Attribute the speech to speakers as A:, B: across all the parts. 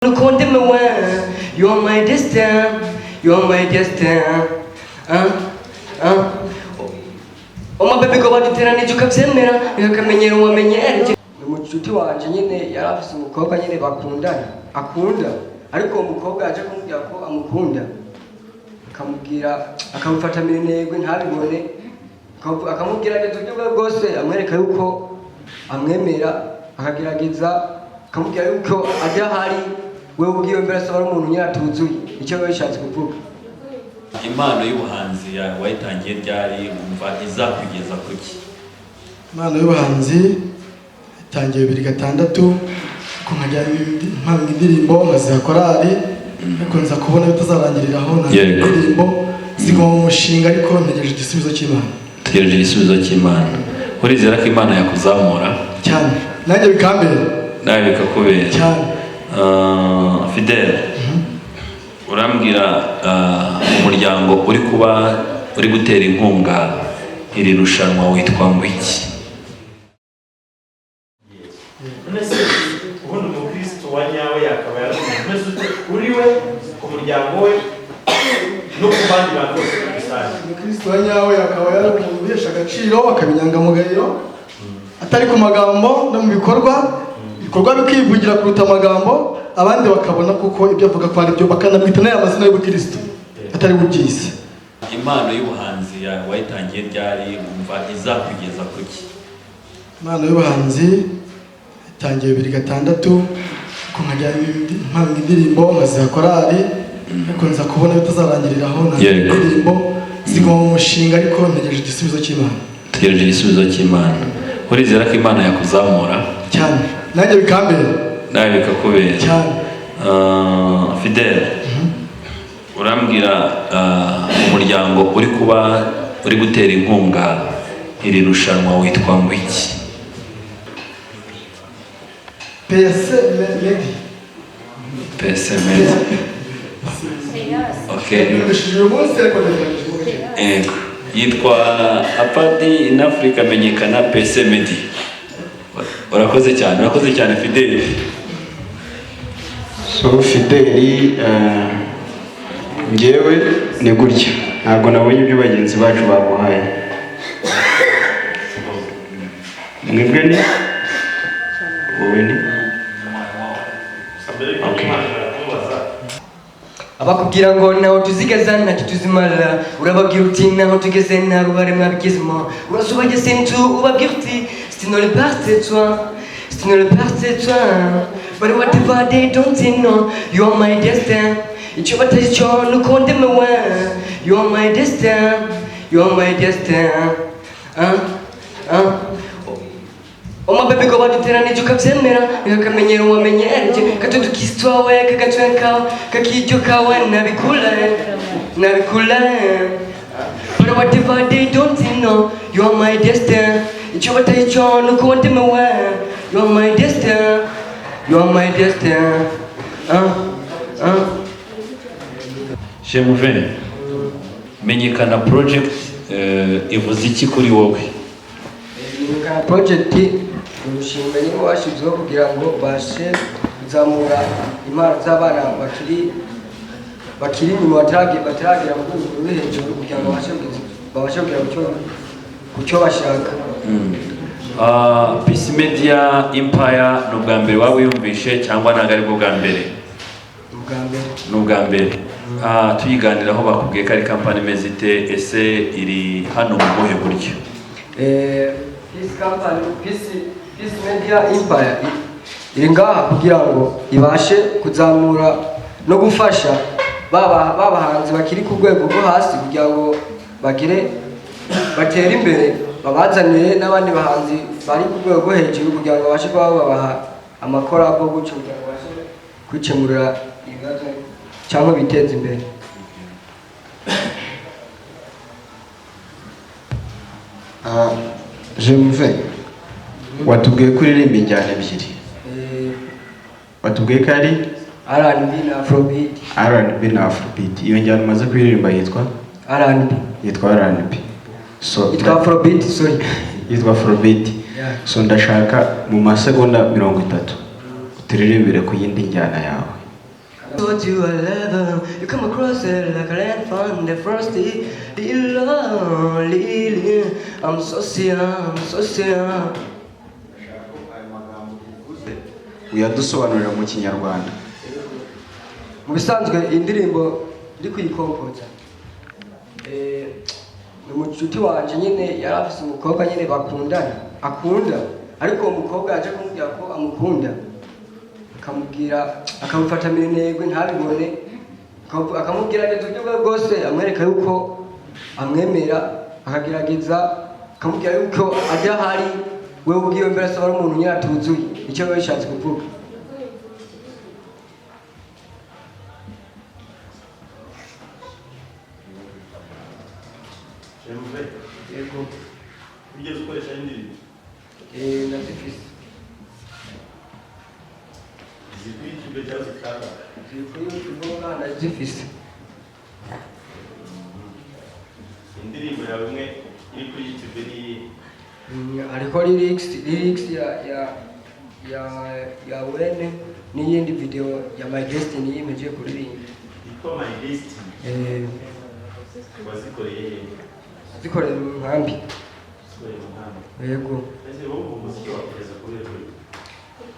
A: Look on them away, you're my destiny, you're my destiny. Oh my baby go badutera n'icyo kabyemera ikakamenyera wamenyera umucuti wanje nyine yarafise umukobwa nyine bakundana akunda ariko umukobwa aje kumubwira ko amukunda akamubwira akamufata mirenegwe ntabibone akamubwira neza uburyo bwose amwereka yuko amwemera akagerageza akamubwira yuko ajya hari wewe ubwiwe mbere asaba umuntu nyiratuzuye icyo wewe bishatse kuvuga.
B: Impano y'ubuhanzi wayitangiye ryari umva izakugeza kuki?
C: Impano y'ubuhanzi itangiye 2006 ko nkajya impano indirimbo nkaza korali ariko nza kubona bitazarangiriraho na indirimbo zigwa mu mushinga ariko ntegereje igisubizo cy'Imana.
B: Tegereje igisubizo cy'Imana. Urizera ko Imana yakuzamura
C: cyane nanjye bikambere
B: nawe bikakubera
C: cyane.
B: Fidel urambwira umuryango uri gutera inkunga iri rushanwa witwa ngo iki?
D: Nese ubundi umukristo wa nyawe yakaba yarameze uri we ku muryango we no ku bandi bantu bose bisanzwe.
C: Umukristo wa nyawe yakaba yaramubesha agaciro akabinyangamugayo atari ku magambo no mu bikorwa bikivugira kuruta amagambo abandi bakabona kuko ibyo avuga ko ari byo bakanamwita n'amazina y'ubukristo atari bubyize.
B: Impano y'ubuhanzi wayitangiye ryari umva izakugeza kuki?
C: Impano y'ubuhanzi itangiye 2006 ko nkajya impano indirimbo nkaza korali ariko nza kubona bitazarangiriraho na indirimbo zigwa mu mushinga ariko ntegereje igisubizo cy'Imana.
B: Tegereje igisubizo cy'Imana. Urizera ko Imana yakuzamura cyane
C: nanjye bikambere
B: nawe bikakubera
C: cyane.
B: Fidel urambwira umuryango uri gutera inkunga iri rushanwa witwa ngo iki? PS Media. Okay. Yitwa Apadi in Africa menyekana PS Media. Urakoze cyane Fidel.
E: So Fidel ngewe ni gutya ntabwo nabonye ibyo bagenzi bacu bamuhaye. Mwebwe ni wowe ni
A: abakubwira ngo naho tuzigeza ntacyo tuzimara urababwira uti naho tugeze nta ruhare mwabigezemo urasubageze inzu ubabwira uti c'est ne le parti toi c'est ne le parti toi but whatever they don't know you are my destiny icyo batazi cyo nuko ndemewe you are my destiny you are my destiny. Oh my baby go badutera n'icyo kabyemera ikakamenyera wamenyera katutu kistwawe kagatwenka kakijyo kawe nabikula but whatever they don't know you are my destiny icyo batazi cyo nuko ndemewe you are my destiny you are my destiny.
B: Jemuve menyekana project ivuze iki kuri wowe?
A: Menyekana project umushinga niwo washyizweho kugira ngo bashe kuzamura impano z'abana bakiri inyuma bataragera mu rwego rwo hejuru kugira ngo babashe kugera ku cyo bashaka.
B: PS Media Empire ni ubwa mbere waba uyumvishe cyangwa ntabwo ari bwo bwa mbere? Ni ubwa mbere. Tuyiganiraho bakubwiye ko ari kampani imeze ite, ese iri hano mu buhe buryo?
A: PS Media Empire iri ngaha kugira ngo ibashe kuzamura no gufasha babahanzi bakiri ku rwego rwo hasi kugira ngo batere imbere babazanire n'abandi bahanzi bari ku rwego rwo hejuru kugira ngo babashe kuba babaha amakorabo gutyo kugira ngo babashe kwikemurira ibibazo cyangwa biteza imbere.
E: Jemuve watubwiye ko uririmba injyana ebyiri. Watubwiye ko ari
A: R&B na Afrobeat.
E: R&B na Afrobeat. Iyo njyana umaze kuririmba yitwa
A: R&B.
E: Yitwa R&B. So
A: yitwa Afrobeat, sorry.
E: Yitwa Afrobeat. So ndashaka mu masegonda 30 uturirimbire ku yindi njyana yawe.
A: Told you I love you, come across it like a land from the first day. I'm so young.
E: uyadusobanurira mu kinyarwanda.
A: Mu bisanzwe indirimbo ndi kuyikompoza ni umucuti wanje nyine yari afise umukobwa nyine bakundana akunda, ariko uwo mukobwa yaje kumubwira ko amukunda, akamubwira akamufata minenegwe ntabibone, akamugerageza uburyo bwe bwose amwereka yuko amwemera, akagerageza akamubwira yuko adahari wewe ubwiwe mbere asaba ari umuntu nyine atuzuye icyo biba bishatse kuvuga.
D: Yego. Ugeze ukoresha indirimbo?
A: Ndazifise.
D: Zikuri YouTube cyangwa zikanda?
A: Zikuri YouTube ndazifise.
D: Indirimbo yawe imwe iri kuri YouTube ni
A: ariko lyrics ya Wene n'iyindi video ya My Destiny yimeje kuririmba.
D: Iko My Destiny. Wazikoreye
A: zikorera mu nkambi. Yego.
D: Ese wowe umuziki wakugeza kuri rwego?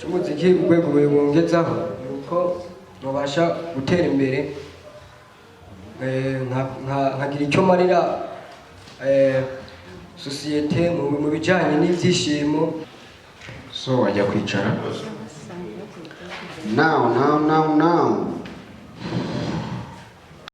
A: Umuziki urwego wongezaho nuko mubasha gutera imbere, nkagira icyo marira sosiyete mu bijyanye n'ibyishimo.
E: So wajya kwicara. Now